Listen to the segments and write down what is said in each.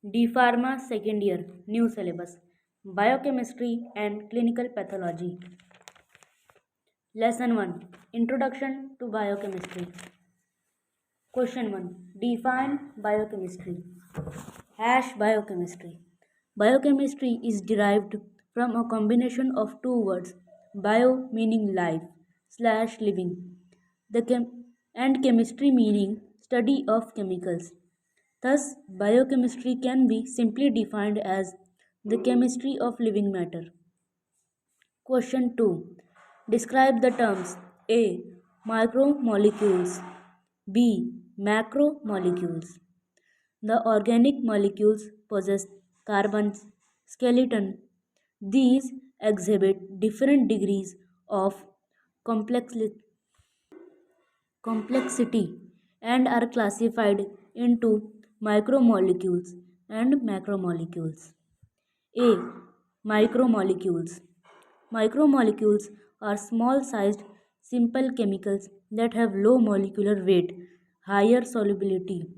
D Pharma second year, new syllabus. Biochemistry and clinical pathology. Lesson 1, Introduction to Biochemistry. Question 1, define biochemistry. Biochemistry. Biochemistry is derived from a combination of two words, bio meaning life slash living, and chemistry meaning study of chemicals. Thus, biochemistry can be simply defined as the chemistry of living matter. Question 2. Describe the terms A. Micromolecules, B. Macromolecules. The organic molecules possess carbon's skeleton. These exhibit different degrees of complexity and are classified into micromolecules and macromolecules. A. Micromolecules. Micromolecules are small sized simple chemicals that have low molecular weight, higher solubility,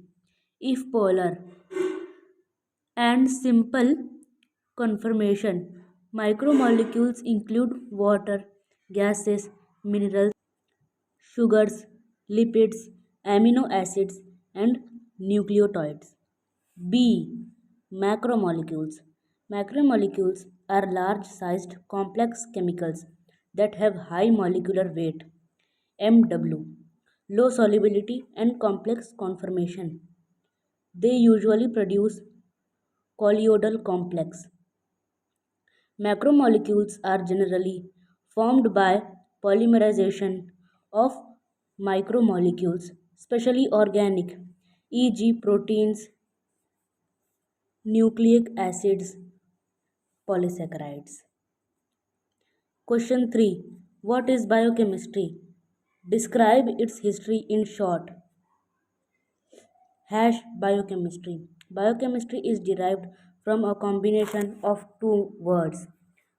if polar, and simple conformation. Micromolecules include water, gases, minerals, sugars, lipids, amino acids, and nucleotides. B. Macromolecules. Macromolecules are large sized complex chemicals that have high molecular weight, MW, low solubility, and complex conformation. They usually produce colloidal complex. Macromolecules are generally formed by polymerization of micromolecules, especially organic, e.g., proteins, nucleic acids, polysaccharides. Question 3. What is biochemistry? Describe its history in short. Biochemistry. Biochemistry is derived from a combination of two words.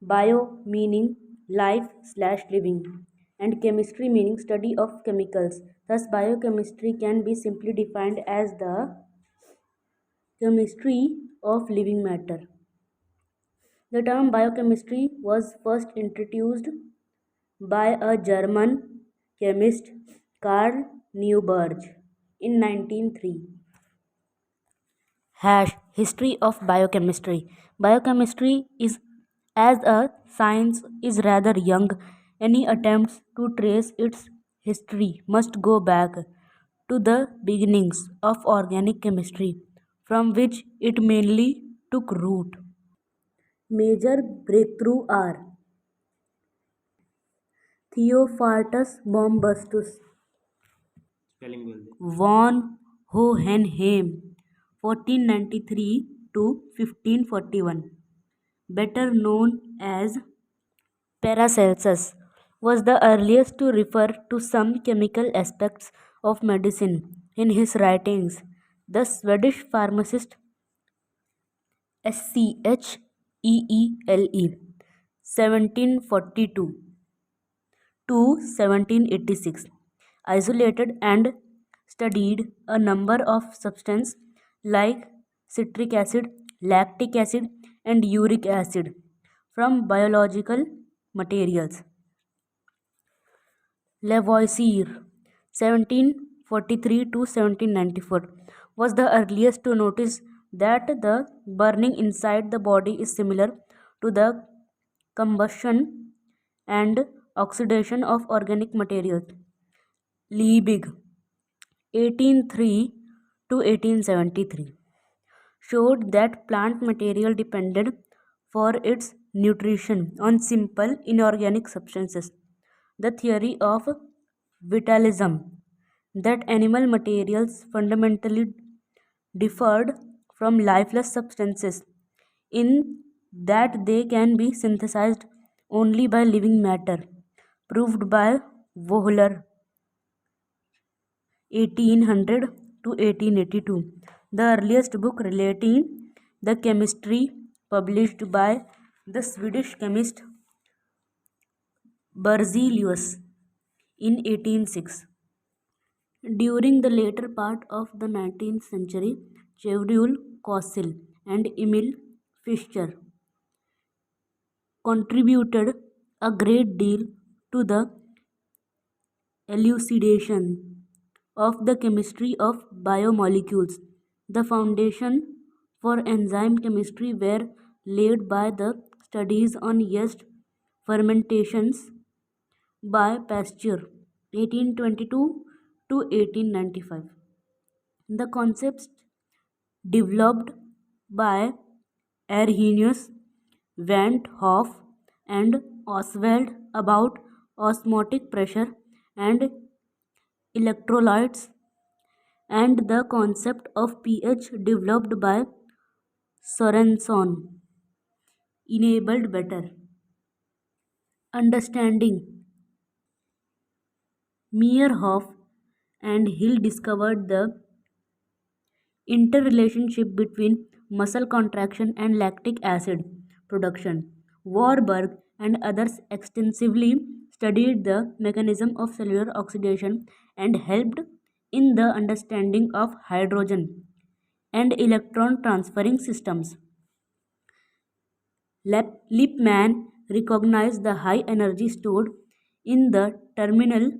Bio meaning life slash living, and chemistry meaning study of chemicals. Thus, biochemistry can be simply defined as the chemistry of living matter. The term biochemistry was first introduced by a German chemist, Karl Neuberg, in 1903. History of biochemistry. Biochemistry is as a science is rather young. Any attempts to trace its history must go back to the beginnings of organic chemistry, from which it mainly took root. Major breakthrough are Theophrastus Bombastus, von Hohenheim, 1493 to 1541, better known as Paracelsus, was the earliest to refer to some chemical aspects of medicine in his writings. The Swedish pharmacist Scheele, 1742 to 1786, isolated and studied a number of substances like citric acid, lactic acid, and uric acid from biological materials. Lavoisier, 1743 to 1794, was the earliest to notice that the burning inside the body is similar to the combustion and oxidation of organic materials. Liebig, 1803 to 1873, showed that plant material depended for its nutrition on simple inorganic substances. The theory of vitalism, that animal materials fundamentally differed from lifeless substances in that they can be synthesized only by living matter, proved by Wohler, 1800 to 1882. The earliest book relating the chemistry published by the Swedish chemist Berzelius in 1806. During the later part of the 19th century, Chevreul Cauchy and Emil Fischer contributed a great deal to the elucidation of the chemistry of biomolecules. The foundation for enzyme chemistry were laid by the studies on yeast fermentations by Pasteur, 1822 to 1895. The concepts developed by Arrhenius van 't Hoff and Oswald about osmotic pressure and electrolytes, and the concept of pH developed by Sorenson enabled better understanding. Meyerhoff and Hill discovered the interrelationship between muscle contraction and lactic acid production. Warburg and others extensively studied the mechanism of cellular oxidation and helped in the understanding of hydrogen and electron transferring systems. Lippmann recognized the high energy stored in the terminal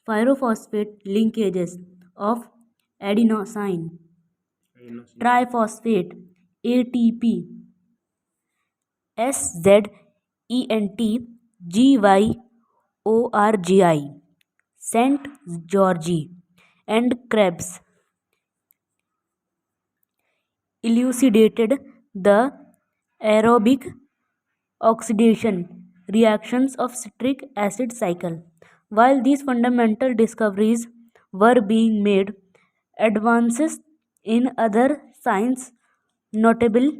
pyrophosphate linkages of adenosine triphosphate ATP SZENTGYORGI St. George and Krebs elucidated the aerobic oxidation reactions of citric acid cycle. While these fundamental discoveries were being made, advances in other science, notable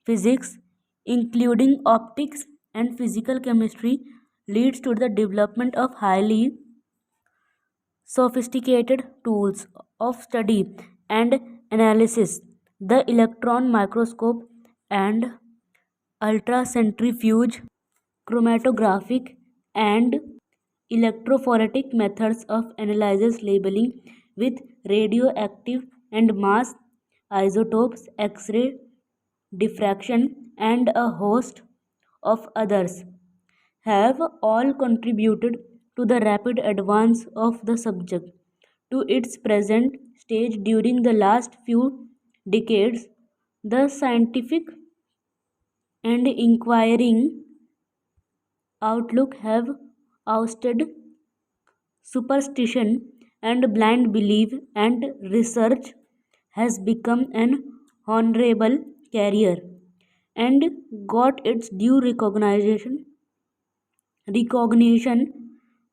physics, including optics and physical chemistry, leads to the development of highly sophisticated tools of study and analysis. The electron microscope and ultracentrifuge, chromatographic and electrophoretic methods of analysis labeling with radioactive and mass isotopes, X-ray diffraction, and a host of others have all contributed to the rapid advance of the subject to its present stage. During the last few decades, the scientific and inquiring outlook have ousted superstition and blind belief, and research has become an honorable career and got its due recognition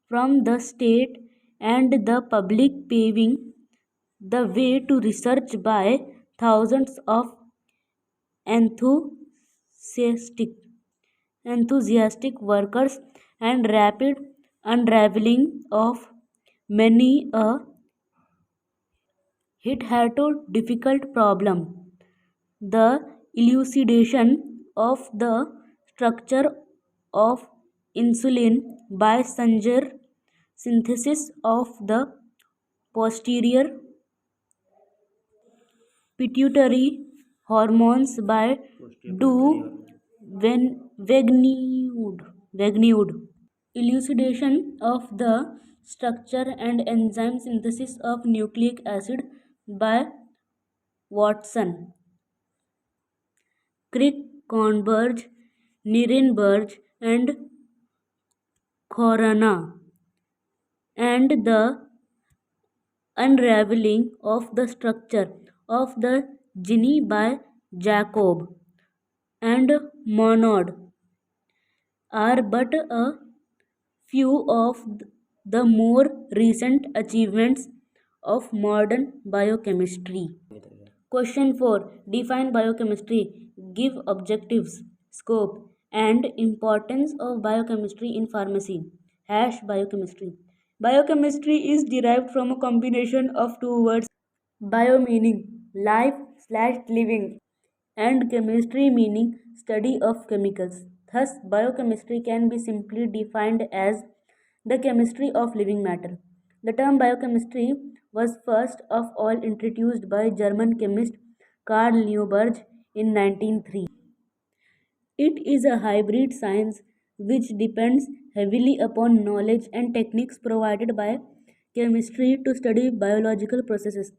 from the state and the public, paving the way to research by thousands of enthusiastic workers and rapid unraveling of many a hitherto difficult problem. The elucidation of the structure of insulin by Sanger synthesis of the posterior pituitary hormones by Du Wegnewood. Elucidation of the structure and enzyme synthesis of nucleic acid by Watson. Crick, Kornberg, Nirenberg, and Khorana, and the unraveling of the structure of the gene by Jacob and Monod are but a few of the more recent achievements of modern biochemistry. Question 4. Define biochemistry. Give objectives, scope, and importance of biochemistry in pharmacy. Biochemistry. Biochemistry is derived from a combination of two words: bio meaning life/living, and chemistry meaning study of chemicals. Thus, biochemistry can be simply defined as the chemistry of living matter. The term biochemistry was first of all introduced by German chemist Carl Neuberg in 1903. It is a hybrid science which depends heavily upon knowledge and techniques provided by chemistry to study biological processes.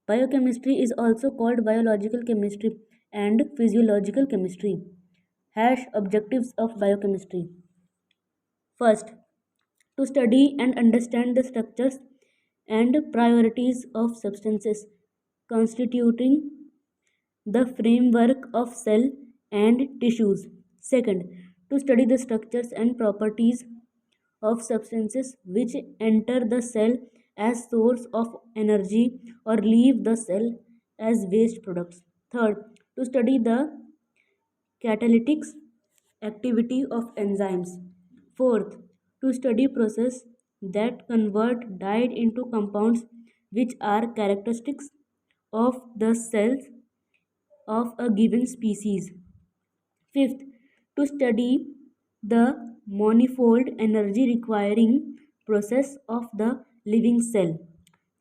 Biochemistry is also called biological chemistry and physiological chemistry. Objectives of biochemistry. First, to study and understand the structures and priorities of substances constituting the framework of cell and tissues. Second, to study the structures and properties of substances which enter the cell as source of energy or leave the cell as waste products. Third, to study the catalytic activity of enzymes. Fourth, to study process that convert dyed into compounds which are characteristics of the cells of a given species. Fifth, to study the manifold energy requiring process of the living cell.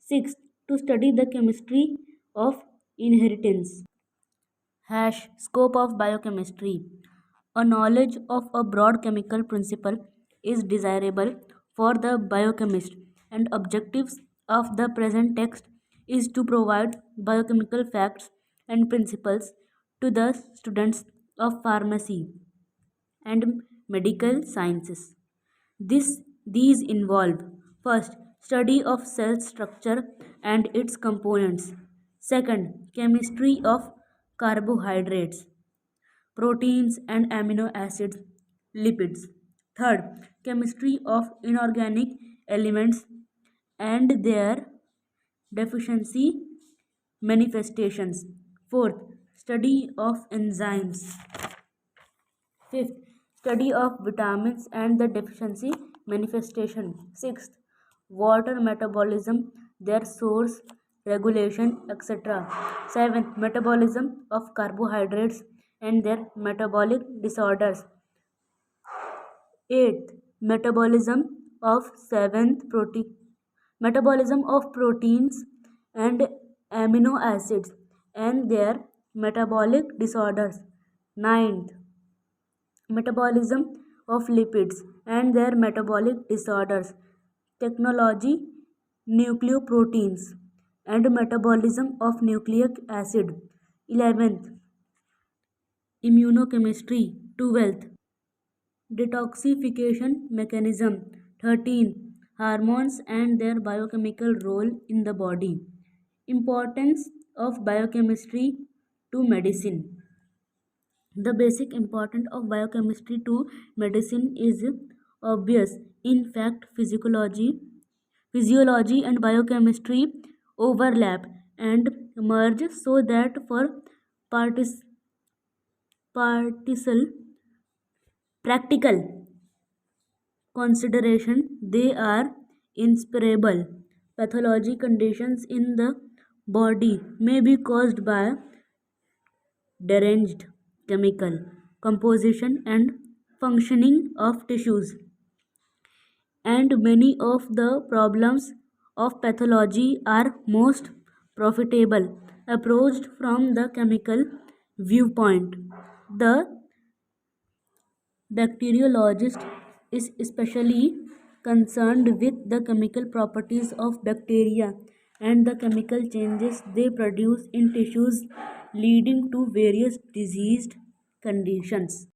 Sixth, to study the chemistry of inheritance. Scope of biochemistry. A knowledge of a broad chemical principle is desirable for the biochemist, and objectives of the present text is to provide biochemical facts and principles to the students of pharmacy and medical sciences. These involve first, study of cell structure and its components. Second, chemistry of carbohydrates, proteins and amino acids, lipids. Third, chemistry of inorganic elements and their deficiency manifestations. Fourth, study of enzymes. Fifth, study of vitamins and the deficiency manifestation. Sixth, water metabolism, their source, regulation, etc. Seventh, metabolism of carbohydrates and their metabolic disorders. Eighth, metabolism of proteins and amino acids and their metabolic disorders. Ninth, metabolism of lipids and their metabolic disorders. Technology, nucleoproteins and metabolism of nucleic acid. 11th, immunochemistry. 12th, detoxification mechanism. 13, hormones and their biochemical role in the body. Importance of biochemistry to medicine. The basic importance of biochemistry to medicine is obvious. In fact, physiology and biochemistry overlap and merge so that for partic- partial practical consideration they are inseparable. Pathology conditions in the body may be caused by deranged chemical composition and functioning of tissues, and many of the problems of pathology are most profitable approached from the chemical viewpoint. The bacteriologist is especially concerned with the chemical properties of bacteria and the chemical changes they produce in tissues leading to various diseased conditions.